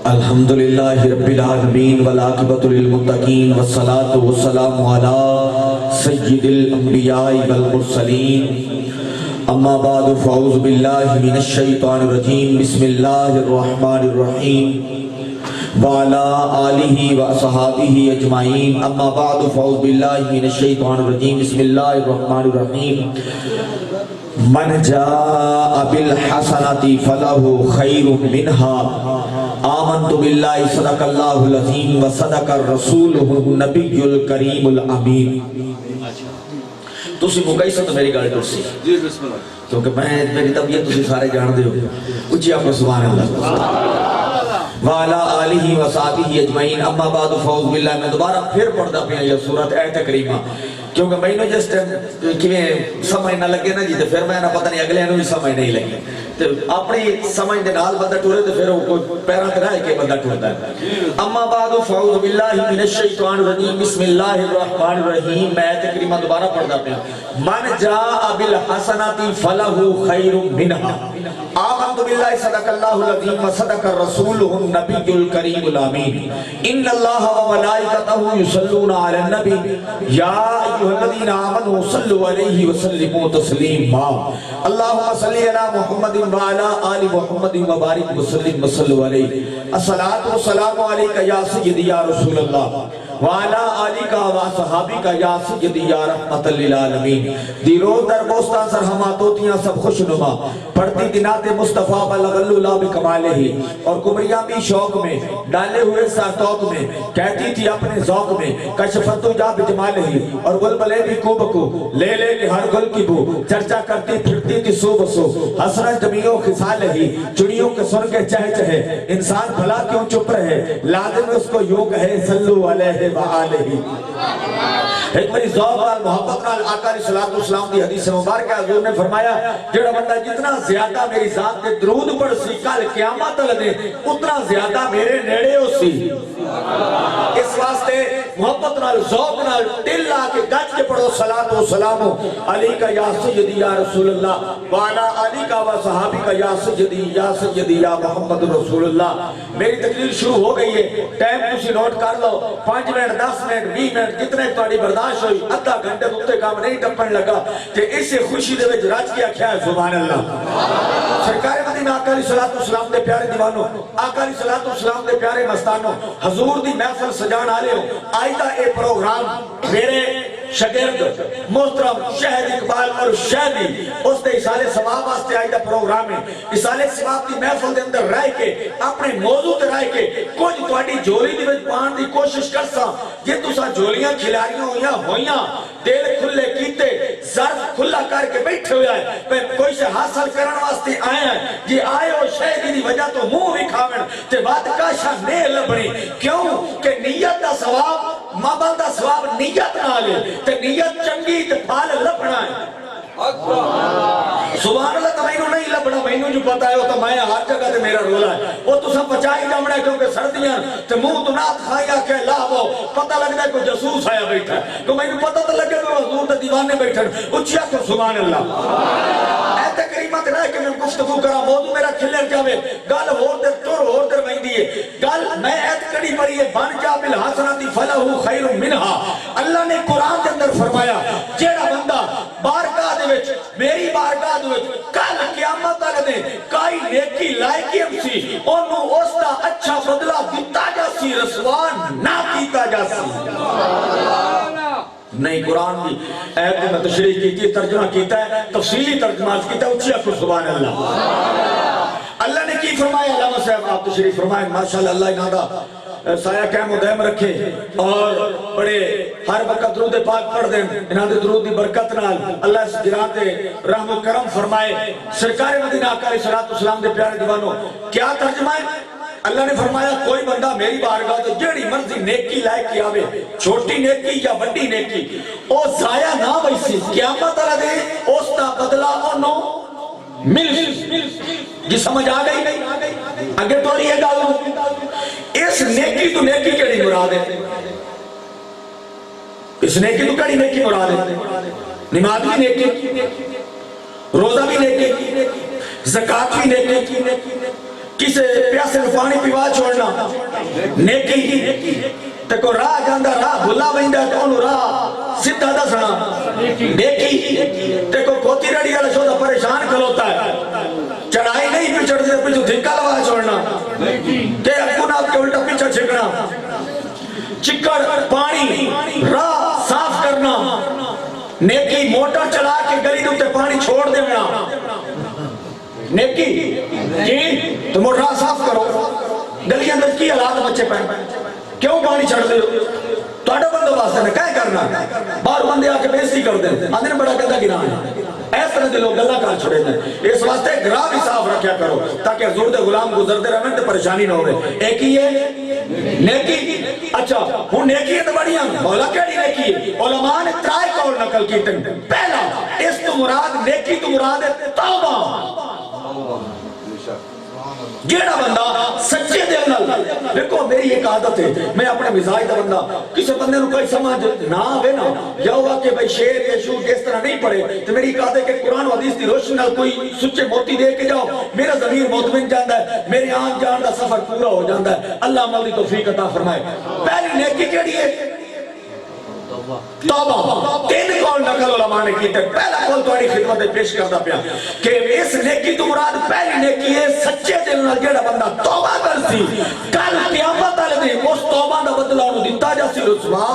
الحمدللہ رب العالمین والعاقبۃ للمتقین والصلاة والسلام علی سید الانبیاء والمرسلین اما بعد فاعوذ باللہ من الشیطان الرجیم بسم اللہ الرحمن الرحیم وعلی آلہ واصحابہ اجمعین اما بعد فاعوذ باللہ من الشیطان الرجیم بسم اللہ الرحمن الرحیم من جاء بالحسنۃ فلہ خیر منہا آمنت باللہ صدق اللہ العظیم وصدق الرسول النبی الکریم الامین۔ تسی مقایسہ تو میری گاڑی درسی کیونکہ میری طبیعت تسی سارے جان دے ہو اچھی آپ کو سبحان اللہ وَعَلَىٰ آلِهِ وَصَحْبِهِ اجمعین اما بعد فاعوذ باللہ۔ میں دوبارہ پھر پڑھتا پیا یہ سورۃ ایت کریمہ کیونکہ میں نے جس ٹائم کیویں سمجھ نہ لگے نا جی تے پھر میں نہ پتہ نہیں اگلے نوں بھی سمجھ نہیں لگی تے اپنی سمجھ دے نال بندہ ٹورے تے پھر وہ پیراں تے رہ کے بندہ ٹورتا ہے۔ اما بعد فاعوذ باللہ من الشیطان الرجیم بسم اللہ الرحمن الرحیم۔ میں ایت کریمہ دوبارہ پڑھتا پیا من جاء بالحسنۃ فلہ خیر منہا آمنت باللہ صدق اللہ العظیم وصدق الرسول النبی الکریم الامین۔ ان اللہ وملائکتہ یصلون علی النبی یا ایھا الذین آمنوا صلوا علیہ وسلموا تسلیما۔ اللہم صلی علی محمد وعلی آل محمد وبارک وسلم وصلوا علیہ۔ الصلاۃ والسلام علیک یا سیدی یا رسول اللہ وعلا آلکہ وصحابکہ یا سیدی یا رحمت للعالمین۔ دیرو در بوستان سر ہما توتیاں سب خوش نما پڑھتی دنات مصطفیٰ بلغ اللہ بکمالہ اور کمریاں بھی شوق میں ڈالے ہوئے سارتوق میں کہتی تھی اپنے ذوق میں کشفتو جا بجمالہ اور بلبلے بھی کو بکو لے لے کے ہر گل کی بو چرچا کرتی پھرتی تھی سو بسو حسرت جمیعوں خسالہ چڑیوں کے سن کے چہ چہے انسان بھلا کیوں چپ رہے لازم اس کو یوں کہے صلو علیہ وآلہ۔ ایک بڑی ذوق اور محبت نال آقا علیہ السلام دی حدیث مبارکہ حضور نے فرمایا جڑا بندہ جتنا زیادہ میری ذات کے درود پڑھ سی کل قیامت لدے اتنا زیادہ میرے نیڑے ہو سی۔ اس واسطے محبت نال ذوق نال دل لا کے گج کے پڑھو صلاۃ و سلام علیکہ یا سیدی یا رسول اللہ وعلا آلکہ و صحابکہ یا سیدی یا محمد رسول اللہ۔ میری تقریر شروع ہو گئی ہے ٹائم تسی نوٹ کر لو 5 منٹ 10 منٹ 20 منٹ جتنے تہاڈی برداشت ہوئی آدھا گھنٹے تو کام نہیں ٹپن لگا کہ اسے خوشی دے وچ رج کے آکھیا ہے سبحان اللہ۔ سرکار مدینہ آقا علیہ السلام دے پیارے دیوانوں آقا علیہ السلام دے پیارے مستانوں حضور دی محفل سجان آلے ہو آئیدہ اے پروگرام میرے شگرد محترم شہد اقبال اور شہدی اس دے اسالِ ثواب واسطے آئیدہ پروگرام ہے اسالِ ثواب دی محفل دے اندر رہ کے اپنے موضوع تے رہ کے کچھ تواڈی جولی دی وچ پان دی کوشش کرسا یہ تسا جولیاں کھلاریاں ہویاں دل کھلے کیتے ظرف کھلا کر کے بیٹھے ہوئے آئے پہ کوئی سے حاصل کرن واسطے آئے ہیں یہ آئے ہو شہدی دی وجہ تو منہ بھی کھاویں تے بات کاشا نہیں لبنی کیوں کہ نیت دا ثواب مابل دا ثواب نیت نہ لے تے نیت چنگی تے پھال لبنا ہے۔ سبحان اللہ تو میں نہیں لبنا میں جو پتا ہے وہ تو میں ہر جگہ تے میرا رولا ہے وہ تو سب بچائی جامنا ہے کیونکہ سردیاں تے منہ تو نات کھایا کہ لاہو پتہ لگتا ہے کوئی جسوس آیا بیٹھا ہے تو میں پتہ تو لگے کہ حضور تے دیوانے بیٹھے اچھیا کو سبحان اللہ۔ ایت کریمت رہ کے میں گفتگو کرا موضوع میرا کھلر جاوے گل ہور دیر تور ہور دیر مہندی ہے گل میں ایت کڑی پڑی ہے بن جا بالحسنۃ فلہ خیر منہا۔ اللہ نے قرآن کے اندر فرمایا جیڑا بندہ بارگاہ دے وچ میری بارگاہ دے وچ کل قیامت تک دے کائی نیکی لائکی ہم سی انہوں اس دا اچھا بدلہ دیتا جا سی رسوان نہ کیتا جا سی۔ نہیں قرآن بھی ایت میں تشریح کی ترجمہ کیتا ہے تفصیلی ترجمہ کیتا ہے اچھی اکھو سبحان اللہ۔ اللہ نے کی فرمایا علامہ صاحب آپ تشریح فرمائیں ماشاءاللہ اللہ انہاں دا سایہ قائم و دائم رکھے اور بڑے ہر وقت درود پاک پڑھ دیں انہاں دے درود دی برکت نال اللہ اس گراں تے رحم و کرم فرمائے۔ سرکار مدینہ آقا علیہ السلام دے پیارے دیوانوں کیا ترجمہ ہے؟ اللہ نے فرمایا کوئی بندہ میری بارگاہ تو جڑی مرضی نیکی لائے کی آوے چھوٹی نیکی یا بڑی نیکی او ضائع نہ ویسی قیامت آ دے اس دا بدلہ انہوں مل جی سمجھ آ گئی اگر تو یہ گالوں اس نیکی تو نیکی کیڑی مراد ہے اس نیکی تو کیڑی نیکی مراد ہے نماز بھی نیکی روزہ بھی نیکی زکاة بھی نیکی کسے پیاسے کو پانی پیوا چھوڑنا نیکی تے کو راہ جاندہ راہ بھلا بہندہ تو انہوں راہ سدھا دسنا نیکی تے کو کوتی رڑی والا چھوڑا پریشان کھلوتا ہے چڑھائی نہیں پہ چڑھ دے پیچھو دھکا لوا چھوڑنا کہ گناہ کے الٹا پیچھا چھکنا چکڑ پانی راہ صاف کرنا نیکی موٹر چلا کے گلی دوتے پانی چھوڑ دینا نیکی جی تو موٹر راہ صاف کرو گلی اندر کی حالات بچے پہن کیوں پانی چھڑ دے توڑا بندو باستے نے کہیں کرنا بار بندے آکے بیستی کر دیں اندر بڑا گندہ گناہ ہے ایس طرح دے لوگ اللہ کار چھڑے دیں اس واسطے گراہ بھی صاف رکھیا کرو تاکہ حضور دے غلام گزرتے رہنے تے پریشانی نہ ہوئے ایک ہی ہے نیکی اچھا ہوں نیکی ہے تو بڑھیا مولا کیڑی نیکی ہے علماء نے ترائے قول نقل کی تن پہلا اس تو مراد نیکی تو مراد ہے توبہ جیڑا بندہ سچے دل نال دیکھو میری ایک عادت ہے میں اپنے مزاج دا بندہ کسی بندے نو کوئی سمجھ نہ آوے نا یا ہوا کہ بھئی شیر یا شوٹ اس طرح نہیں پڑے تو میری ایک عادت ہے کہ قرآن و حدیث کی روشنی نال کوئی سچے موتی دے کے جاؤ میرا ضمیر مطمئن جاندا ہے میرے آن جان دا سفر پورا ہو جاندا ہے اللہ عمل دی توفیق عطا فرمائے پہلی نیکی کیڑی ہے توبہ تین قول نقل علماء نے کی تک پہلا قول تمہاری خدمت پیش کرتا پیا کہ اس نیکی تو مراد پہلی نیکی ہے سچے دل نال جیڑا بندہ توبہ کرسی کل قیامت والے دن اس توبہ دا بدلہ انہوں دیتا جاسی رسوا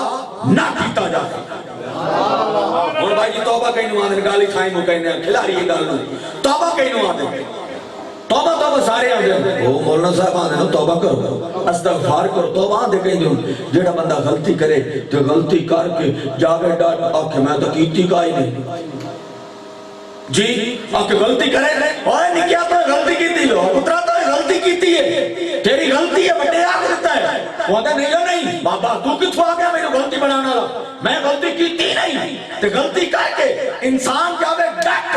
نہ کیتا جاسی اور بھائی جی توبہ کہیں نو آدھے گالی کھائیں مو کہیں کھلا رہی ہے گالوں توبہ کہیں نو آدھے توبہ سارے آ جائیں وہ مولانا صاحب آدھے نا توبہ کرو استغفار کرو توبہ آدھے کہیں دوں جیڑا بندہ غلطی کرے تو غلطی کر کے جاوے ڈاٹ آکھے میں تو کیتی کا ہی نہیں جی آکھے غلطی کرے اوہ نہیں کیا تو غلطی کیتی لو اترا تو غلطی کیتی ہے تیری غلطی ہے بڑے آگ دیتا ہے وہ آدھے نہیں بابا تو کتو آ گیا میں نے غلطی بنانا رہا میں غلطی کیتی نہیں تو غلطی کر کے انسان جاوے ڈاٹ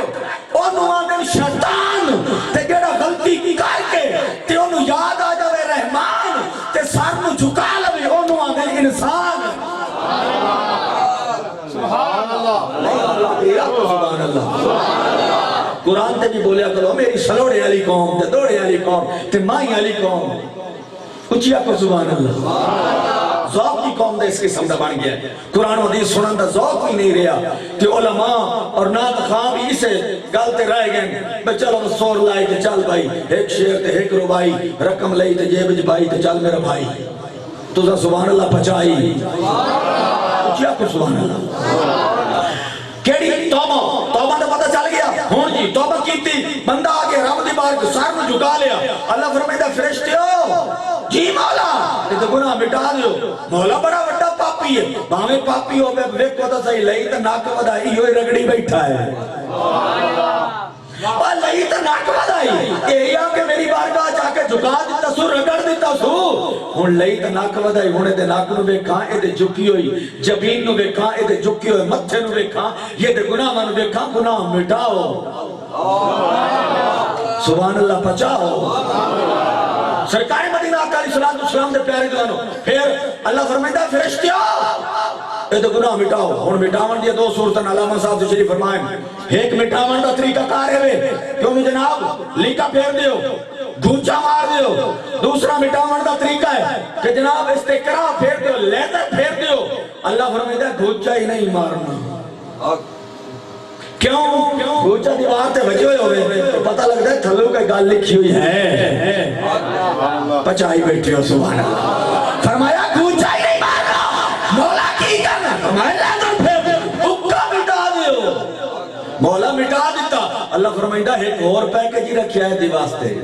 انہوں آدھے شیطان تے جڑا غلطی کر کے تے انہوں یاد آ جاوے رحمان تے سر نو جھکا لوے انہوں آدھے انسان سبحان اللہ قرآن تے بھی بولیا کرو میری سلوڑے علی قوم تے دوڑے علی قوم تے مائی علی قوم اچھیا کو سبحان اللہ ذوق کی قوم دے اس قسم دا بن گیا قرآن و حدیث سنن دا ذوق ہی نہیں رہا کہ علماء اور نات خواہ بھی اسے گلتے رہ گئے بے چلو سور لائی تے چل بھائی ایک شیر تے ایک ربائی رقم لئی تے جیب جبائی تے چل میرا بھائی تو دا سبحان اللہ پچائی اچھیا کو سبحان اللہ کیڑی توبہ دا پتہ چل گیا ہون جی توبہ کیتی بندہ آگے رب دی بار کو سر میں جھکا لیا اللہ فرمائدہ فرشتیو جی مولا یہ تو گناہ مٹا دیو مولا بڑا وڈا پاپی ہے باہمیں پاپی ہو بے کو تو صحیح لئی تو ناک ودائی ہوئی رگڑی بیٹھا ہے اور لئی تو ناک ودائی یہ آکے میری بارگاہ جا کے جھکا دیتا سو رگڑ دیتا سو ہون لئی تو ناک ودائی ہونے دے ناک نو بے کھاں اے دے جھکی ہوئی جبین نو بے کھاں اے دے جھکی ہوئی متھے نو بے کھاں یہ دے گناہ نو بے کھاں گناہ مٹاؤ سبحان اللہ پچاؤ سرکار مدینہ آقا علیہ السلام دے پیارے جوانوں پھر اللہ فرمائدہ فرشتیوں اے تو گناہ مٹاؤ ہون مٹاون دیا دو صورتن علامہ صاحب سے شریف فرمائیں ایک مٹاون دا طریقہ کارے ہوئے کیوں میں جناب لیکا پھیر دیو گھوچا مار دیو دوسرا مٹاون دا طریقہ ہے کہ جناب استقرا پھیر دیو لیدر پھیر دیو اللہ فرمائدہ گھوچا ہی نہیں مارنا کیوں گھوچا دیوار تے بچے ہوئے ہوئے پتہ لگتا ہے تھلو کا گال لکھی ہوئی ہے پچائی بیٹھی ہو سبحان اللہ فرمایا گھوچا ہی نہیں مارنا مولا کی کرنا فرمایا لیدر پھیر اکا مٹا دیو مولا مٹا دیتا اللہ فرمائدہ ایک اور پیکج ہی رکھیا ہے دی واسطے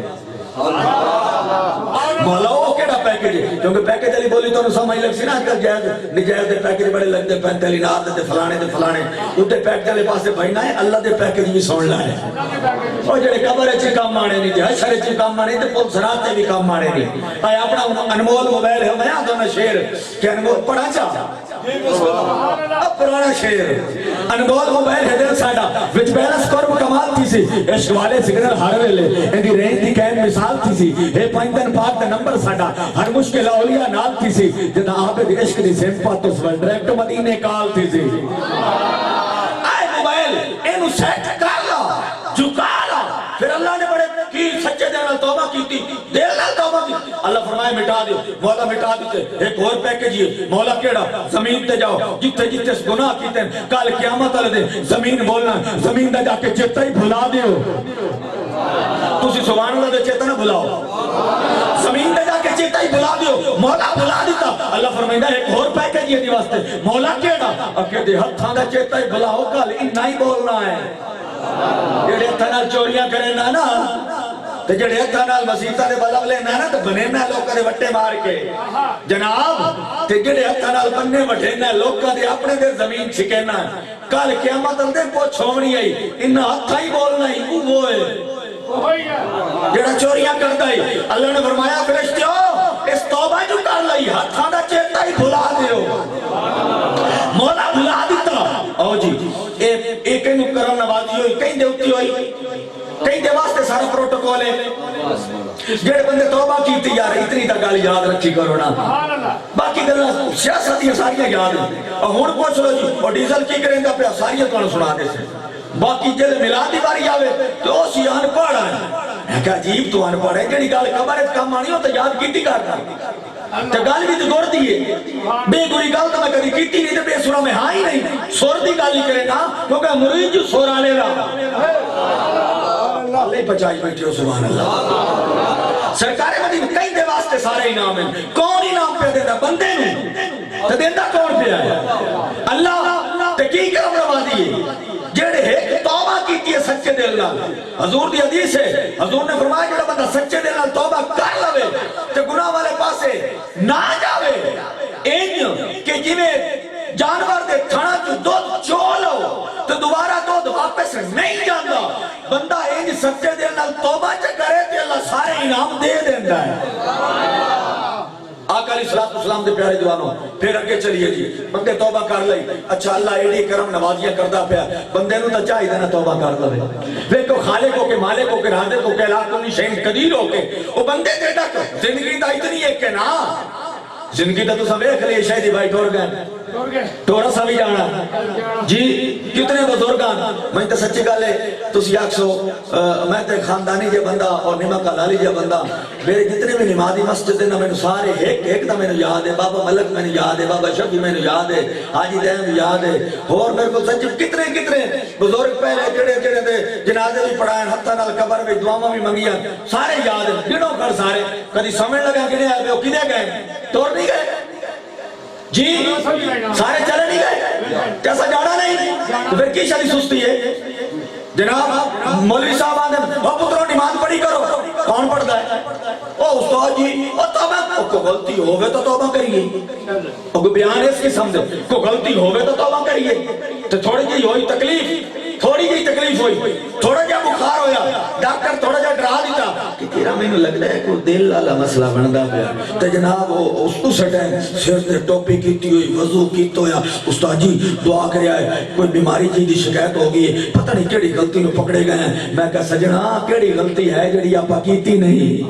مولا وہ کیڑا پیکج ہے کیونکہ پیکج علی بولی تو انہوں سمجھ لگ سی نا کل جائز نجائز دے پیکج بڑے لگتے پینتیلی نات دے فلانے اٹھے پیکج علی پاس سے بھائینا ہے اللہ دے پیکج بھی سن لائے اور جڑے قبر اچھی کام آنے نہیں تھے حشر اچھی کام آنے نہیں تھے پول سراتے بھی کام آنے نہیں آئے اپنا انمول موبائل ہے میں یہاں دونا شیر کہ انمول پڑھا چاہتا اب پرانا شیر انمول موبائل ہے دل ساڑا وچ بیلنس کرم کمال تھی سی عشق والے سگنل ہر ویلے ان دی رینج دی قید مثال تھی سی اے پائندن پاک دا نمبر ساڑا ہر مشکل اولیاء نال تھی سی جدا آبد عشق دی سیمپا تو سوال ڈریکٹ مدینے کال تھی سی آئے موبائل اینو سیٹ کر لا جھکا لا پھر اللہ نے بڑے کی سچے دل نال توبہ کیتی دل نال توبہ کی اللہ فرمائے مٹا دیو مولا مٹا دیتے ایک اور پیکج یہ مولا کیڑا زمین تے جاؤ جتھے جتھے گناہ کیتے ہیں کل قیامت والے دن زمین بولنا زمین دا جا کے چیتا ہی بھلا دیو تسی سبحان اللہ دے چیتا نہ بھلاؤ زمین دے جا کے چیتا ہی بھلا دیو مولا بھلا دیتا اللہ فرمائندا ایک اور پیکج یہ دی واسطے مولا کیڑا اکے دے ہتھاں دا چیتا ہی بھلاؤ کل انہاں ہی بولنا ہے جڑے ہتھاں نال چوریاں کرے نا تے جڑے ہتھاں نال مسیتاں دے بلب لینا نا تے بنینا لوکاں دے وٹے مار کے جناب تے جڑے ہتھاں نال بننے وٹھینا لوکاں دے اپنے دے زمین چھکینا کل قیامت دے پوچھ ہوونی آئی انہاں ہتھاں ہی بولنا ہی وہ ہے جڑا چوریاں کرتا ہے اللہ نے فرمایا فرشتیو اس توبہ جو کر لئی ہتھاں دا چیتا ہی بھلا دیو مولا بھلا دیتا او جی ایک اینو کرم نوازی ہوئی کہیں دے اتی ہوئی کہیں دے واسطے سارا پروٹوکول ہے جڑے بندے توبہ کیتی یار اتنی تا گل یاد رکھی کرو نا باقی گلاں سیاستیاں ساریاں یاد ہیں اور ہن پوچھ لو جی اور ڈیزل کی کریندا پیا ساریاں تانوں سنا دے سے باقی جلے ملاد دی باری آوے تو اسی ان پڑھا ہے میں کہا عجیب تو ان پڑھا ہے جڑی گل خبرت کم آنی ہو تو یاد کیتی کرتا تے گل بھی تو گور دی ہے بے گوری گل تو میں کبھی کیتی نہیں تے بے سورا میں ہاں ہی نہیں سور دی گل ہی کرے نا کیونکہ مرید جو سور آلے رہا اللہ بچائی بیٹھے ہو سبحان اللہ سرکار مدین کئی دے واسطے سارے انعام ہیں کون انعام پہ دیتا بندے نو تے دیندہ کون پہ ہے اللہ تے کی کرم نوازی ہے جڑے ایک توبہ کیتی ہے سچے دل نال حضور دی حدیث ہے حضور نے فرمایا جڑا بندہ سچے دل نال توبہ کر لوے تے گناہ والے پاسے نہ جاوے انج کہ جویں جانور دے تھنا چ دودھ چولو تے دوبارہ دودھ واپس نہیں جاندا بندہ انج سچے دل نال توبہ چ کرے تے اللہ سارے انعام دے دیندا ہے آقا علیہ السلام دے پیارے جوانوں پھر اگے چلیے جی بندے توبہ کر لئی اچھا اللہ ایڈی کرم نوازیاں کردہ پیا بندے نو تا چاہی دینا توبہ کر لے ویکو خالق ہو کے مالک ہو کے رازق ہو کے لا کلی شین قدیر ہو کے وہ بندے دے تک زندگی دا اتنی ایک کہ نا زندگی دا تو سب ایک لئے شاہدی بھائی ٹور گئے ٹورا سا بھی جانا جی کتنے بزرگان میں تو سچی گالے تسی آکسو میں تے خاندانی جے بندہ اور نمہ کلالی جے بندہ میرے جتنے بھی نمازی مسجد ہیں میں سارے ایک تا میں نے یاد ہے بابا ملک میں نے یاد ہے بابا شفی میں نے یاد ہے حاجی دہم یاد ہے اور میرے کو سچی کتنے بزرگ پہلے جڑے دے جنازے بھی پڑھائیں حتیٰ نال قبر بھی دعاواں بھی منگیاں سارے یاد ہیں گنوں کر سارے کدھی سمجھ لگا گنے آئے وہ کدے گئے توڑ نہیں گئے جی سارے چلے نہیں گئے کیسا جانا نہیں پھر کی شالی سستی ہے جناب مولوی صاحب آدھے وہ پتروں نماز پڑھی کرو کون پڑھتا ہے او استاد جی او توبہ کو غلطی ہوگے تو توبہ کریے او بیان اس قسم دے کو غلطی ہوگے تو توبہ کریے تو تھوڑی جی ہوئی تکلیف ہوئی تھوڑا جا بخار ہویا ڈاکٹر تھوڑا جا ڈرا دیتا کہ تیرا میں نے لگ رہا ہے کوئی دل لالا مسئلہ بندہ پیا تو جناب اس ٹائم سر تے ٹوپی کیتی ہوئی وضو کیتا ہویا استاد جی دعا کرے آئے کوئی بیماری جی دی شکایت ہوگی پتہ نہیں کیڑی غلطی نو پکڑے گئے ہیں میں کہا سجنا کیڑی غلطی ہے جڑی آپا کیتی نہیں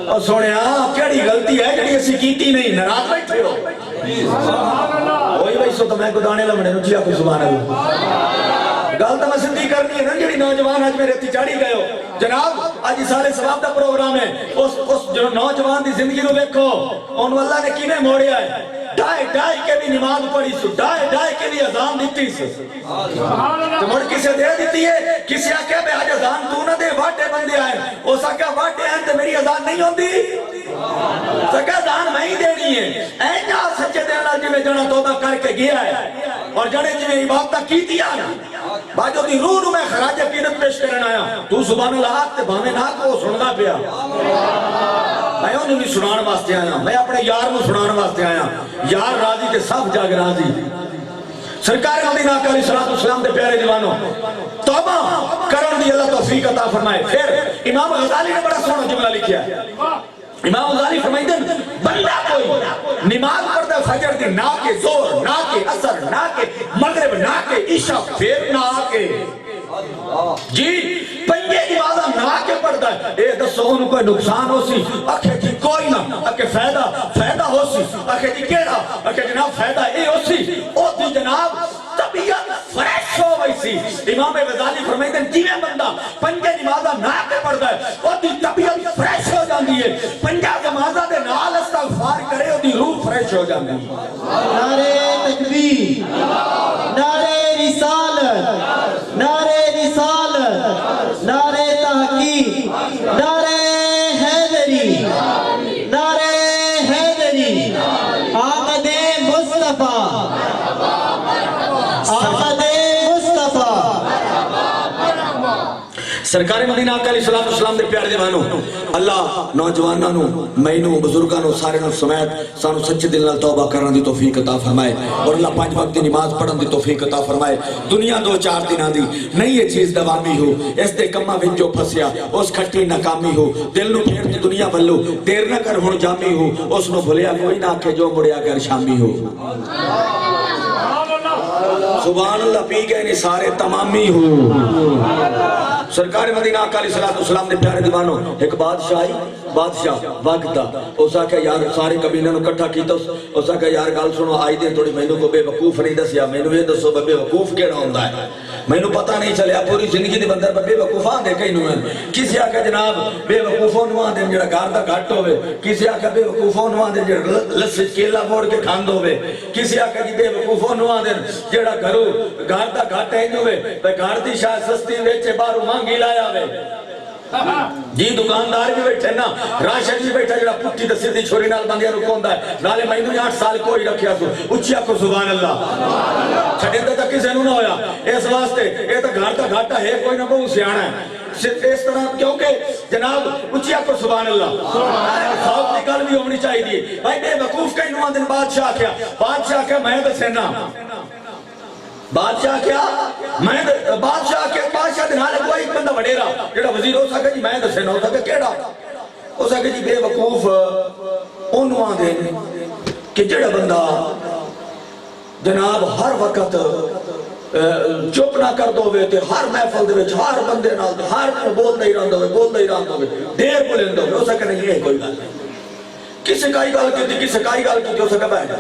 اور سونے کیڑی غلطی ہے جڑی اسی کیتی نہیں ناراض بیٹھے ہو وہی بھائی سو تو میں کو دانے لمڑے نو چیا کو سبحان اللہ گل تو میں سندھی کرنی ہے نا جڑی نوجوان آج میرے تی چاڑی گئے ہو جناب آج سارے ثواب دا پروگرام ہے اس نوجوان دی زندگی نو دیکھو ان اللہ نے کینے موڑیا ہے ڈھائی کے بھی نماز پڑھی سو ڈھائی کے بھی اذان دیتی سو تو مڑ کسے دے دیتی ہے کسی آکے بے آج اذان تو نہ دے واٹے بندے آئے وہ سکا واٹے ہیں تو میری اذان نہیں ہوندی سکا اذان میں ہی دینی ہے اینجا سچے دے اللہ جی میں جنا توبہ کر کے گیا ہے اور جنے جی میں عبادتہ کی دیا نا باجو دی روح نو میں خراج عقیدت پیش کرنا آیا تو سبحان اللہ تے بھامے نہ کو سننا پیا میں انہوں نے سنان واسطے آیا میں اپنے یار نو سنان واسطے آیا یار راضی تے سب جاگ راضی سرکار مدینہ علیہ السلام دے پیارے دیوانوں توبہ کرن دی اللہ توفیق عطا فرمائے پھر امام غزالی نے بڑا سونا جملہ لکھیا ہے امام غزالی فرمائیں دن بندہ کوئی نماز پڑھتا فجر دی نہ کے زور نہ کے اثر نہ کے مغرب نہ کے عشاء پھر نہ کے جی پنجے نمازہ نہ کے پڑھتا ہے اے دسو انہوں کوئی نقصان ہو سی اکھے جی کوئی نہ اکھے فائدہ ہو سی اکھے جی کیڑا اکھے جناب فائدہ اے ہو سی او دی جناب طبیعت فریش ہو ہوئی سی امام غزالی فرمائے جی بندہ پنجے نمازہ نہ پہ پڑھتا ہے وہ دی طبیعت فریش ہو جاندی ہے پنجا نمازہ دے نال استغفار کرے وہ دی روح فریش ہو جاندی ہے نعرہ تکبیر نعرہ رسالت نعرہ رسالت نعرہ تحقیق نعرہ حیدری نعرہ حیدری آمد مصطفیٰ آمد مصطفیٰ سرکار مدینہ آقا علیہ السلام دے پیارے دیوانوں اللہ نوجوانوں مینوں بزرگانوں سارے نو سمیت سانو سچے دل نال توبہ کرن دی توفیق عطا فرمائے اور اللہ 5 وقت دی نماز پڑھن دی توفیق عطا فرمائے دنیا 2-4 دناں دی نہیں یہ چیز دوامی ہو اس دے کماں وچ جو پھسیا اس کھٹی ناکامی ہو دل نو پھیر تے دنیا ولو دیر نہ کر ہن جامی ہو اس نو بھولیا کوئی نہ کہ جو مڑیا کر شامی ہو سبحان اللہ پی گئے نہیں سارے تمامی ہو سرکار مدینہ آقا علیہ السلام نے پیارے دیوانوں ایک بادشاہ وقت دا اس آکے یار سارے قبیلے نو کٹھا کیتا اس آکے یار گال سنو آئی دیں تھوڑی مینوں کو بے وقوف نہیں دسیا مینوں یہ دسو بے وقوف کیڑا ہوندا ہے مینوں پتہ نہیں چلیا پوری زندگی دے بندر بے وقوفاں دے کئی نو ہیں کسی آکے جناب بے وقوفوں نو آندے جڑا گھر دا گھٹ ہوے کسی آکے بے وقوفوں نو آندے جڑا لسی کیلا موڑ کے کھاند ہوے کسی آکے جی بے وقوفوں نو آندے جڑا گھروں گھر دا گھٹ ہے ہوے تے گھر دی شاہ سستی وچ باہروں مانگی لایا وے جی دکاندار بھی بیٹھے نا راشد بھی بیٹھا جڑا پٹھی تے سیدھی چھوری نال بندیاں نو کوندا ہے نالے مینوں 8 سال کوئی رکھیا سو اچھیا کو سبحان اللہ چھڈے تے کسے نو نہ ہویا اس واسطے اے تے گھر دا گھاٹا ہے کوئی نہ بہت سیاںا ہے اس طرح کیونکہ جناب اچھیا کو سبحان اللہ صاحب دی گل بھی ہونی چاہیے بھائی بے وقوف کہیں نو دن بادشاہ کیا میں دسنا بادشاہ کیا میں بادشاہ دن حالے کوئی ایک بندہ وڈیرا جڑا وزیر ہو سکے جی میں دسے نہ ہو سکے کیڑا ہو سکے جی بے وقوف انہوں آدھے کہ جڑا بندہ جناب ہر وقت چپ نہ کر دو تے ہر محفل دے وچ ہر بندے نال ہر بولدا ہی رہندا ہوے دیر بولندا ہوے ہو سکے نہیں یہ کوئی گل نہیں کسے کائی گل کیتی ہو سکے بیٹھ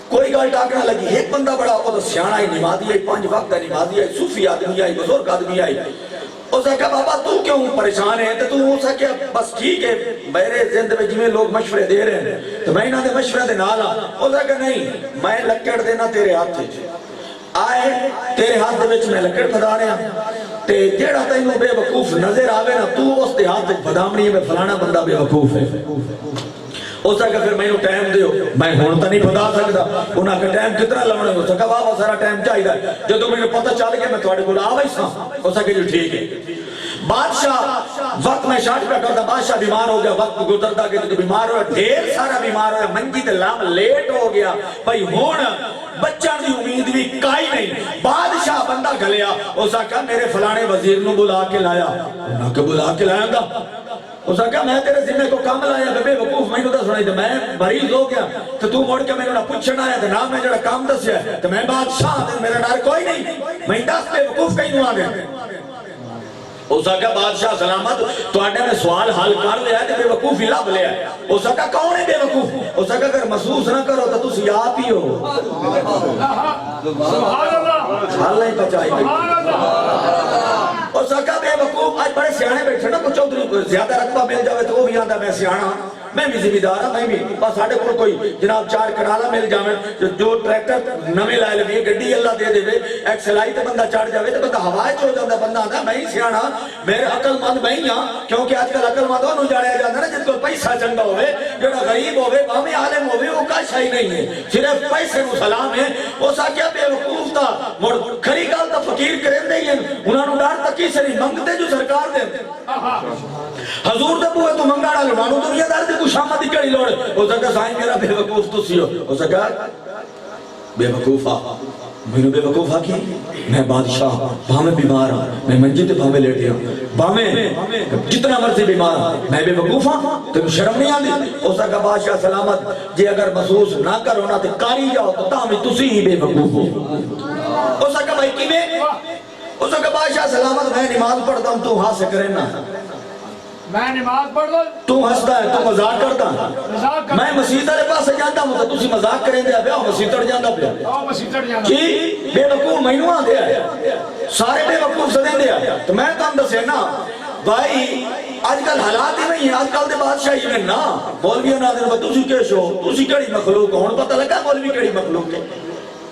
کوئی گل ٹاکنا لگی ایک بندہ بڑا وہ سیاںا ہی نمازی ہے 5 وقت کا نمازی ہے صوفی آدمی ہے بزرگ آدمی ہے اس نے کہا بابا تو کیوں پریشان ہے تو ہو سکے بس ٹھیک ہے میرے زندگی میں جویں لوگ مشورے دے رہے ہیں تو میں انہاں دے مشورے دے نال ہاں اس نے کہا نہیں میں لکڑ دینا تیرے ہاتھ وچ آئے تیرے ہاتھ دے وچ میں لکڑ پھدا رہا تے جیڑا تینوں بے وقوف نظر آوے نا تو اس دے ہاتھ وچ پھدامنی ہے فلانا بندہ بے وقوف ہے اس نے کہا پھر میں ٹائم دیو میں ہون تا نہیں پتا سکتا انہاں کا ٹائم کتنا لونا ہے اس نے کہا بابا سارا ٹائم چاہیے جدو میں نے پتہ چل گیا میں تھوڑے کو آ ویسا اس نے کہا جی ٹھیک ہے بادشاہ وقت میں شاٹ پہ کرتا بادشاہ بیمار ہو گیا وقت گزرتا کہ تو بیمار ہو گیا ڈھیر سارا بیمار ہو گیا منجی تے لام لیٹ ہو گیا بھائی ہون بچہ دی امید بھی کائی نہیں بادشاہ بندہ گھلیا اس نے کہا میرے فلانے وزیر نو بلا کے لایا انہاں کہ بلا کے لایا گا اس نے کہا میں تیرے ذمہ کو کام لایا بے وقوف میں نہ سنائی تے میں مریض ہو گیا تو مڑ کے میں نہ پوچھنا آیا تے نہ میں جڑا کام دسیا تے میں بادشاہ تے میرا ڈر کوئی نہیں میں 10 بے وقوف کہیں نو آ گیا اس نے کہا بادشاہ سلامت تواڈے نے سوال حل کر لیا تے بے وقوف ہی لب لیا اس نے کہا کون ہے بے وقوف اس نے کہا اگر محسوس نہ کرو تو تسی آپ ہی ہو سبحان اللہ حل نہیں پچائی اور سکا بے وقوف آج بڑے سیانے بیٹھے نا کچھ چودھری زیادہ رقبہ مل جاوے تو وہ بھی آندہ میں سیانا میں بھی ذمہ دار ہوں میں بھی بس ساڈے کول کوئی جناب 4 کنالا مل جاوے جو ٹریکٹر نویں لائے لگے گڈی اللہ دے دے ایک سلائی تے بندہ چڑھ جاوے تے بندہ ہوا وچ ہو جاندا بندہ آندا میں ہی سیانا میرے عقل مند میں ہی ہاں کیونکہ آج کل عقل مند انہوں جانیا جاندا نا جس کول پیسہ چنگا ہوے جڑا غریب ہوے بھاویں عالم ہوے او کا شے نہیں ہے صرف پیسے نو سلام ہے او ساکیا بے وقوف دا مڑ کھری گل تا فقیر کریندے ہی انہاں نو ڈر تکی سے نہیں منگتے جو سرکار دے حضور دے بوئے تو منگاڑا لڑانو دنیا دار دے کو شامہ دی کڑی لوڑ ہو سکا سائیں میرا بے وقوف تو سیو ہو سکا بے وقوفہ میں بے وقوفہ کی میں بادشاہ بھامے بیمار ہوں میں منجی تے بھامے لیٹے ہوں بھامے جتنا مرضی بیمار ہوں میں بے وقوفہ تم شرم نہیں آدھی ہو سکا بادشاہ سلامت جی اگر محسوس نہ کرو نا تے کاری جاؤ تو تاہمی تسی ہی بے وقوف ہو سکا بھائی کی میں اس کا بادشاہ سلامت میں نماز پڑھتا ہوں تو ہاں سے کرے نا میں نماز پڑھ لو تو ہستا ہے تو مذاق کرتا مذاق کر میں مسیح والے پاس جانتا ہوں تو تسی مذاق کریں دیا پیا مسیح تڑ جاندا پیا او مسیطر جانا کی بے وقوف مینوں آندے آ سارے بے وقوف سدیں دے آ تو میں تم دسے نا بھائی آج کل حالات ہی نہیں ہیں آج کل دے بادشاہی میں نا مولویوں ناظر میں تسی کیش ہو تسی کیڑی مخلوق ہون پتہ لگا مولوی کیڑی مخلوق ہے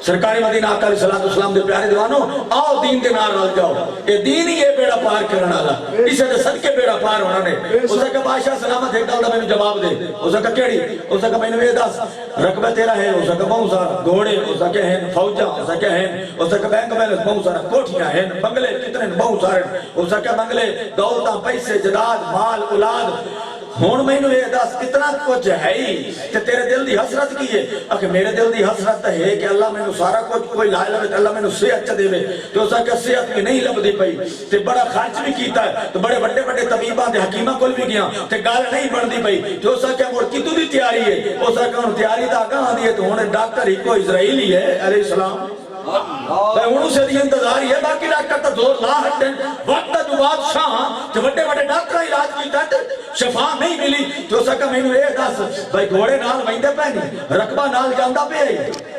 سرکاری مدینہ آقا علیہ السلام دے پیارے دیوانوں آؤ دین دے نار رل جاؤ یہ دین ہی یہ بیڑا پار کرنا والا اسے دے صدقے بیڑا پار ہونا نے اسے کہ بادشاہ سلامت ایک گل دا میں جواب دے اسے کہ کیڑی اسے کہ میں نے دس رقبہ تیرا ہے اسے کہ بہت سارا گھوڑے اسے کہ ہیں فوجاں اسے کہ ہیں اسے کہ بینک بیلنس بہت سارا کوٹھیاں ہیں بنگلے کتنے بہت سارے اسے کہ بنگلے دولتاں پیسے جداد مال اولاد ہون میں نے دس اتنا کچھ ہے ہی کہ تیرے دل دی حسرت کی ہے اکھے میرے دل دی حسرت ہے کہ اللہ میں نے سارا کچھ کوئی لائے لگے اللہ میں نے صحت چا دے وے تو اسا کہ صحت بھی نہیں لب دی پئی تے بڑا خرچ بھی کیتا ہے تو بڑے بڑے بڑے طبیباں دے حکیماں کول بھی گیا تے گل نہیں بن دی پئی تو اسا کہ مڑ کتوں دی تیاری ہے اسا کہ ہن تیاری تا کہاں دی ہے تو ہن ڈاکٹر ہی کو اسرائیلی ہے علیہ السلام انہوں سے دی انتظار ہے باقی ڈاکٹر تا زور لا ہٹن وقت جو بادشاہ جو بڑے بڑے ڈاکٹر علاج کیتا ہے شفا نہیں ملی تو سکا میں نے یہ دس بھائی گھوڑے نال ویندے پہنی رقبہ نال جاندا پہ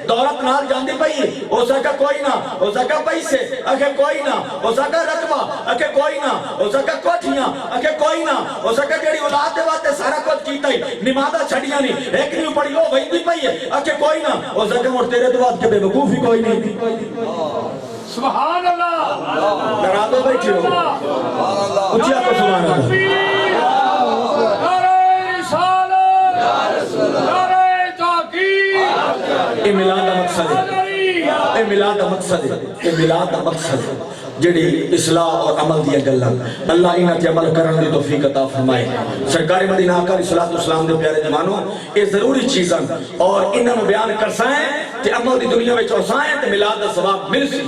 دولت نال جاندی پئی او سکا کوئی نہ او سکا پیسے اکھے کوئی نہ او سکا رقبہ اکھے کوئی نہ او سکا کوٹھیاں اکھے کوئی نہ او سکا جڑی اولاد دے واسطے سارا کچھ کیتا ہی نمازاں چھڑیاں نہیں ایک نہیں پڑھی او ویندی پئی اکھے کوئی نہ او سکا مڑ تیرے تو واسطے بے وقوف ہی کوئی نہیں سبحان اللہ ڈرا دو بیٹھے ہو اچھا تو سبحان اللہ نعرہ رسالت نعرہ تحقیق اے میلاد دا مقصد ہے اے میلاد دا مقصد ہے اے میلاد دا مقصد ہے جڑی اصلاح اور عمل دیا گلا اللہ انہاں تے عمل کرن دی توفیق عطا فرمائے سرکار مدینہ آقا علیہ السلام دے پیارے جوانوں اے ضروری چیزاں اور انہاں نو بیان کرسائیں تے عمل دی دنیا وچ اوسائیں تے میلاد دا ثواب مل سی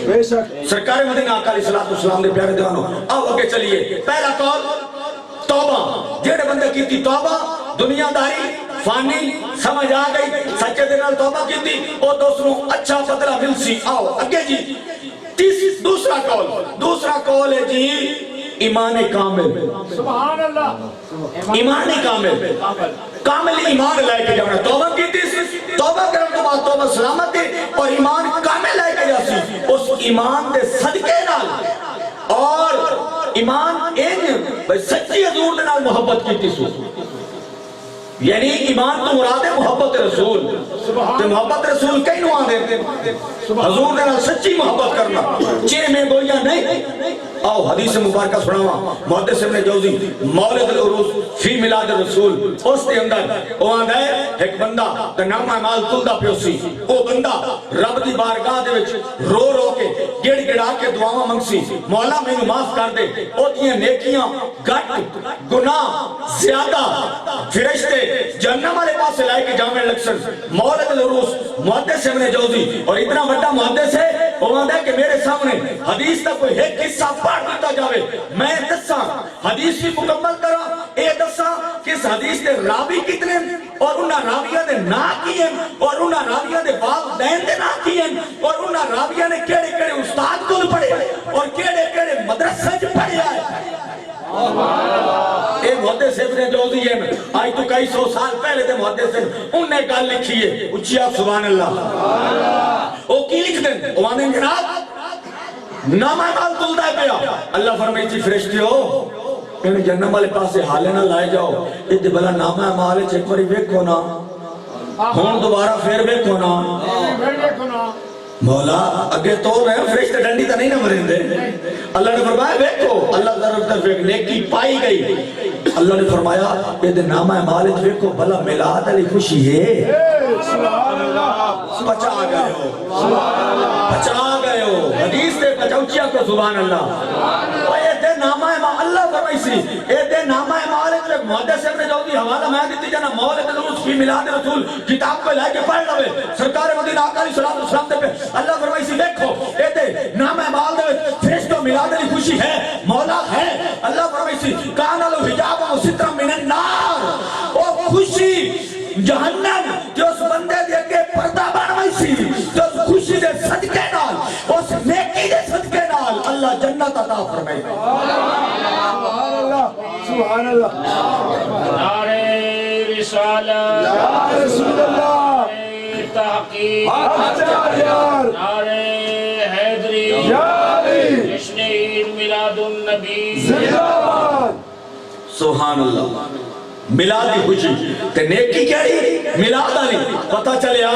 بے شک سرکار مدینہ آقا علیہ السلام دے پیارے جوانوں آؤ اگے چلیے پہلا قول توبہ جڑے بندے کیتی توبہ دنیا داری فانی سمجھ آ گئی سچے دے نال توبہ کیتی او دوسروں اچھا بدلہ مل سی آؤ اگے جی دوسرا کول ہے جی ایمان کامل سبحان اللہ ایمان کامل کامل ایمان لے کے جانا توبہ کیتی توبہ کرنے کے بعد توبہ سلامت ہے اور ایمان کامل لے کے جاسی اس ایمان دے صدقے نال اور ایمان بھئی سچی حضور دے نال محبت کیتی سو یعنی ایمان تو مراد ہے محبت رسول تو محبت رسول کئی نوع دے حضور دے نال سچی محبت کرنا چے میں گویا نہیں آؤ حدیث مبارکہ سناوا محدث ابن جوزی مولد العروس فی میلاد الرسول اس دے اندر وہ آندا ہے ایک بندہ تے نام مال تلدا پیوسی وہ بندہ رب دی بارگاہ دے وچ رو رو کے گڑ گڑا کے دعاواں منگسی مولا مینوں معاف کر دے او دیاں نیکیاں گھٹ گناہ زیادہ فرشتے جہنم والے پاس سے لائے کے جامع لکسن مولد العروس محدث ابن جوزی اور اتنا بڑا محدث ہے وہ آندا ہے کہ میرے سامنے حدیث کا کوئی ایک قصہ پڑھ دیتا جاوے میں دساں حدیث بھی مکمل کرا اے دساں کہ اس حدیث دے راوی کتنے اور انہاں راویاں دے نا کی ہیں اور انہاں راویاں دے والدین دے نا کی ہیں اور انہاں راویاں نے کیڑے کیڑے استاد کول پڑھے اور کیڑے کیڑے مدرسے وچ پڑھے آئے اے محدث ابن جوزی ہے آج تو کئی سو سال پہلے دے محدث ہیں انہوں نے گل لکھی ہے اچھی آپ سبحان اللہ وہ کی لکھ دیں وہ آنے جناب نامہ مال تلدہ پیا اللہ فرمائی تھی فرشتے ہو انہیں جنم والے پاس سے حالے نہ لائے جاؤ اتنے بلا نامہ مال چیک پری ویکھو نا ہون دوبارہ پھر ویکھو نا مولا اگے تو رہے فرشتے ڈنڈی تا نہیں نہ مرین دے اللہ نے فرمایا ویکھو اللہ ضرور طرف ایک نیکی پائی گئی اللہ نے فرمایا یہ دے نامہ مالک ویکھو بھلا میلاد علی خوشی ہے بچا گئے ہو حدیث دے بچاوچیا کو سبحان اللہ وہ یہ دے نامہ اللہ فرمائی سی یہ دے نامہ مالک ایک محدث ابن جوزی حوالہ میں دیتی جانا مولد العروس فی میلاد رسول کتاب کو لے کے پڑھ لوے سرکار مدینہ آقا علیہ السلام دے پہ اللہ فرمائی سی دیکھو اے دے نامہ مال دے فرشتوں میلاد علی خوشی ہے مولا ہے اللہ فرمائی سی کانا لو حجاب و سترہ من النار او خوشی جہنم جو اس بندے دے کے پردہ بنوائی سی جو اس خوشی دے صدقے نال اس نیکی دے صدقے نال اللہ جنت عطا فرمائی سبحان اللہ نعرے رسالت یا رسول اللہ نعرے تحقیق حق یار نعرے حیدری یا علی جشن عید میلاد النبی زندہ باد سبحان اللہ میلاد دی خوشی تے نیکی کیڑی میلاد والی پتہ چلیا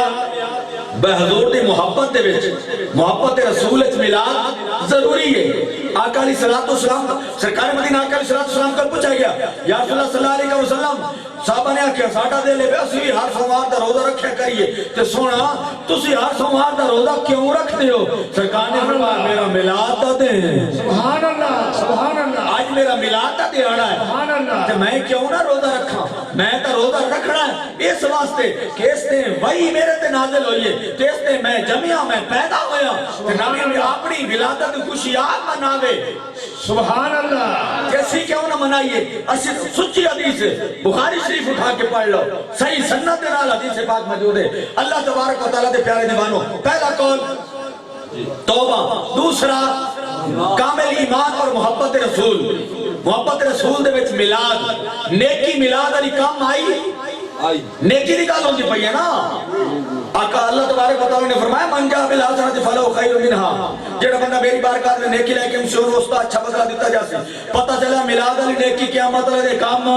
بے حضور دی محبت دے وچ محبت رسول وچ میلاد ضروری ہے آقا علیہ الصلوۃ والسلام سرکار مدینہ آقا علیہ الصلوۃ والسلام کل پوچھا گیا یا رسول اللہ صلی اللہ علیہ وسلم صحابہ نے آکھیا ساڈا دل ہے اسی بھی ہر سوموار دا روزہ رکھیا کریے تے سونا تسی ہر سوموار دا روزہ کیوں رکھتے ہو سرکار نے فرمایا میرا میلاد دا دن ہے سبحان اللہ سبحان اللہ آج میرا میلاد دا دیہڑا ہے سبحان اللہ تے میں کیوں نہ روزہ رکھاں میں تا روزہ رکھنا ہے اس واسطے کہ اس نے وہی میرے تے نازل ہوئی ہے تے اس نے میں جمعہ میں پیدا ہویا تے نبی نے اپنی ولادت کی خوشی آج مناوے سبحان اللہ کیسی کیوں نہ منائیے اسی سچی حدیث ہے بخاری شریف اٹھا کے پڑھ لو صحیح سنت دے نال حدیث پاک موجود ہے اللہ تبارک و تعالی دے پیارے دیوانو پہلا قول توبہ دوسرا کامل ایمان اور محبت رسول دے وچ میلاد نیکی میلاد علی کام آئی نیکی دی گل ہوندی پئی ہے نا آقا اللہ تبارک و تعالی نے فرمایا من جاء بالحسنۃ فلہ خیر منها جڑا بندہ میری بارگاہ میں نیکی لے کے مشور اس کا اچھا بدلہ دیتا جاسی پتہ چلا میلاد علی نیکی قیامت والے کام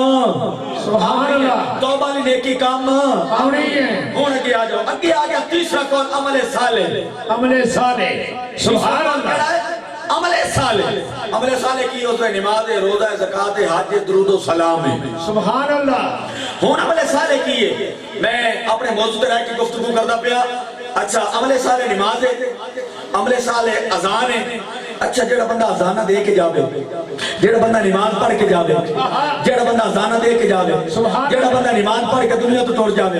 سبحان اللہ توبہ علی نیکی کام آنی ہے ہن اگے آ جاؤ اگے آ گیا تیسرا قول عمل صالح عمل صالح سبحان اللہ عمل صالح کی ہوتا ہے نماز روزہ زکات حج درود و سلام ہے سبحان اللہ ہون عمل صالح کی ہے میں اپنے موضوع رہ کی گفتگو کرتا پیا اچھا عمل صالح نماز ہے عمل صالح اذان ہے اچھا جڑا بندہ اذانہ دے کے جاوے جڑا بندہ نماز پڑھ کے جاوے جڑا بندہ اذانہ دے کے جاوے جڑا بندہ نماز پڑھ کے دنیا تو ٹر جاوے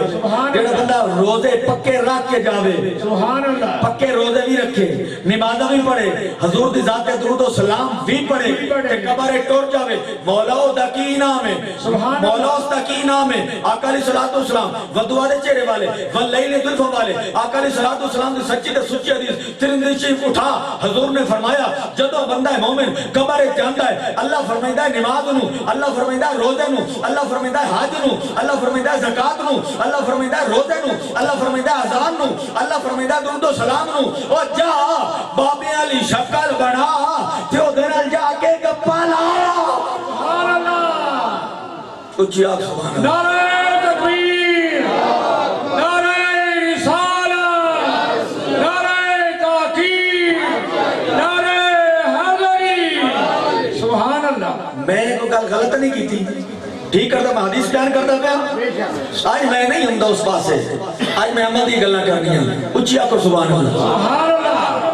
جڑا بندہ روزے پکے رکھ کے جاوے سبحان اللہ پکے روزے بھی رکھے نمازہ بھی پڑھے حضور دی ذات درود و سلام بھی پڑھے کہ قبر ٹر جاوے مولا دا کی نام ہے مولا دا کی نام ہے آقا علیہ الصلوۃ والسلام ودعا دے چہرے والے واللیل ذوالفا والے آقا علیہ الصلوۃ والسلام دی سچی تے سچی حدیث ترمذی شریف اٹھا حضور نے فرمایا جدو بندہ مومن قبر جاندا ہے اللہ فرمائندا ہے نماز نو اللہ فرمائندا ہے روزے نو اللہ فرمائندا ہے حج نو اللہ فرمائندا ہے زکات نو اللہ فرمائندا ہے روزے نو اللہ فرمائندا ہے اذان نو اللہ فرمائندا ہے درود و سلام نو او جا بابے علی شکل بنا تے او دے نال جا کے گپا لا سبحان اللہ اچھی آگ سبحان اللہ نعرہ تکبیر نعرہ رسالت نعرہ تحقیق نعرہ حیدری سبحان اللہ میں کو کل غلط نہیں کی تھی ٹھیک کرتا میں حدیث بیان کرتا پیا آج میں نہیں ہوں اس بات سے آج میں احمد ہی گلنا کرنی ہیں اچھی آگ سبحان اللہ سبحان اللہ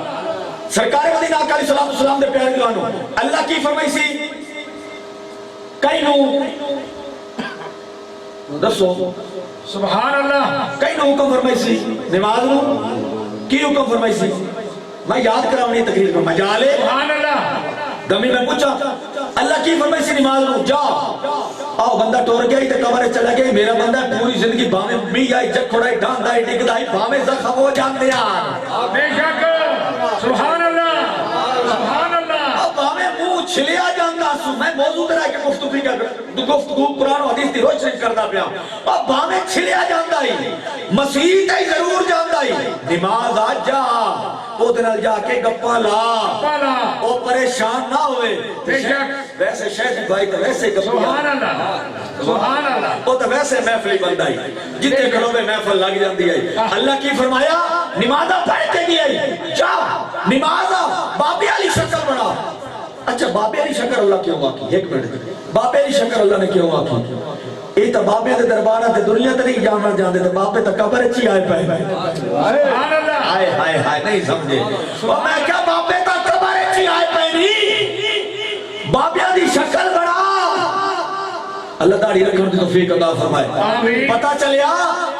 سرکار مدینہ آقا علیہ السلام دے پیارے دیوانو اللہ کی فرمائی سی کئی نو دسو سبحان اللہ کئی نو حکم فرمائی سی نماز نو کی حکم فرمائی سی میں یاد کراؤنی تقریر میں مجالے سبحان اللہ دمی میں پوچھا اللہ کی فرمائی سی نماز نو جا آؤ بندہ ٹور گیا ہی تے کمرے چلا گیا میرا بندہ پوری زندگی باہمیں می آئی جگ کھڑائی ڈاندائی ڈگدائی باہمیں زخم ہو جاندے یار بے شک سبحان اللہ سبحان اللہ اب باہمیں منہ چھلیا جاندا سو میں موضوع طرح کے گفتگو قرآن و حدیث دی روشن کردا پیا اب باہمیں چھلیا جاندا ہی مسیح تے ضرور جاندا ہی نماز آ جا او دنال جا کے گپاں لا او پریشان نہ ہوئے ویسے شیخ بھائی تو ویسے گپاں سبحان اللہ سبحان اللہ وہ تو ویسے محفلی بند آئی جتنے گھروں میں محفل لگ جاندی ہے اللہ کی فرمایا نمازہ پڑھ کے گئی جا نمازہ بابی علی شکر بنا اچھا بابی علی شکر اللہ کیوں آکی ایک منٹ بابی علی شکر اللہ نے کیوں آکی یہ تو بابے دے دربارہ تے دنیا تے نہیں جانا جاندے تے بابے تے قبر اچھی آئے پہ سبحان اللہ ہائے ہائے ہائے نہیں سمجھے اور میں کیا بابے تے قبر اچھی آئے پہ نہیں بابے دی شکل بنا اللہ داڑھی رکھنے کی توفیق عطا فرمائے پتہ چلیا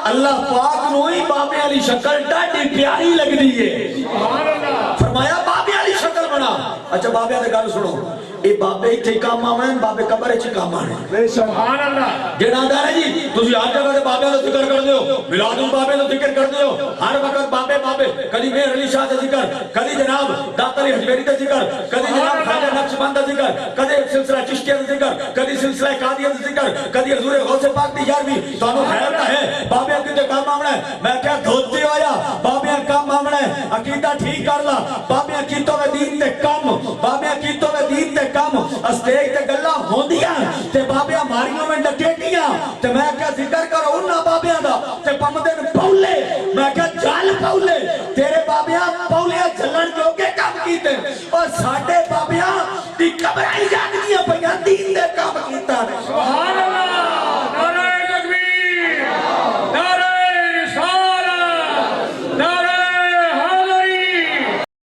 اللہ پاک نو ہی بابے علی شکل ڈاڈی پیاری لگ دی ہے فرمایا بابے علی شکل بنا اچھا بابے علی گل سنو اے بابے ہی کام آنے بابے قبر اچھی کام آنے سبحان اللہ جنادہ ہے جی ਤੁਸੀਂ ਹਰ ਜਗ੍ਹਾ ਤੇ ਬਾਬਿਆਂ ਦਾ ਜ਼ਿਕਰ ਕਰਦੇ ਹੋ, ਮਿਲਾਦੁਲ ਬਾਬੇ ਦਾ ਜ਼ਿਕਰ ਕਰਦੇ ਹੋ, ਹਰ ਵਕਤ ਬਾਬੇ ਬਾਬੇ, ਕਦੀ ਮੇਰ ਅਲੀ ਸ਼ਾਹ ਦਾ ਜ਼ਿਕਰ, ਕਦੀ ਜਨਾਬ ਦਾਤਾ ਅਲੀ ਹਜਵੇਰੀ ਦਾ ਜ਼ਿਕਰ, ਕਦੀ ਜਨਾਬ ਖਾਜਾ ਨਕਸ਼ਬੰਦ ਦਾ ਜ਼ਿਕਰ, ਕਦੇ ਸਿਲਸਿਲਾ ਚਿਸ਼ਤੀਆ ਦਾ ਜ਼ਿਕਰ, ਕਦੀ ਸਿਲਸਿਲਾ ਕਾਦੀਆ ਦਾ ਜ਼ਿਕਰ, ਕਦੀ ਹਜ਼ੂਰ ਗੌਸੇ ਪਾਕ ਦੀ ਯਾਰਵੀਂ। ਤੁਹਾਨੂੰ ਖੈਰ ਤਾਂ ਹੈ ਬਾਬਿਆਂ ਕਿਤੇ ਕੰਮ ਆਉਣਾ ਹੈ। ਮੈਂ ਕਿਹਾ ਧੋਤੇ ਹੋਇਆ ਬਾਬਿਆਂ ਕੰਮ ਆਉਣਾ ਹੈ, ਅਕੀਦਾ ਠੀਕ ਕਰ ਲਾ। ਬਾਬਿਆਂ ਕੀਤੋਂ ਵੇ ਦੀਨ ਤੇ ਕੰਮ, ਬਾਬਿਆਂ ਕੀਤੋਂ ਵੇ ਦੀਨ ਤੇ ਕੰਮ। ਸਟੇਜ ਤੇ ਗੱਲਾਂ ਹੁੰਦੀਆਂ ਤੇ ਬਾਬਿਆਂ ਮਾਰੀਆਂ ਮੈਂ ਡਕੇਟੀਆਂ, ਤੇ ਮੈਂ ਕਿਹਾ ਜ਼ਿਕਰ ਕਰੋ ਉਹਨਾਂ ਬਾਬਿਆਂ ਦਾ ਤੇ ਪੰਮਦੇ ਨੇ ਪੌਲੇ। ਮੈਂ ਕਿਹਾ ਚੱਲ ਪੌਲੇ, ਤੇਰੇ ਬਾਬਿਆਂ ਪੌਲਿਆਂ ਚੱਲਣ ਜੋਗੇ ਕੰਮ ਕੀਤੇ, ਔਰ ਸਾਡੇ ਬਾਬਿਆਂ ਦੀ ਕਬਰਾਂ ਹੀ ਜਾਗਦੀਆਂ ਪਈਆਂ ਦੀਨ ਦੇ ਕੰਮ ਕੀਤਾ ਨੇ।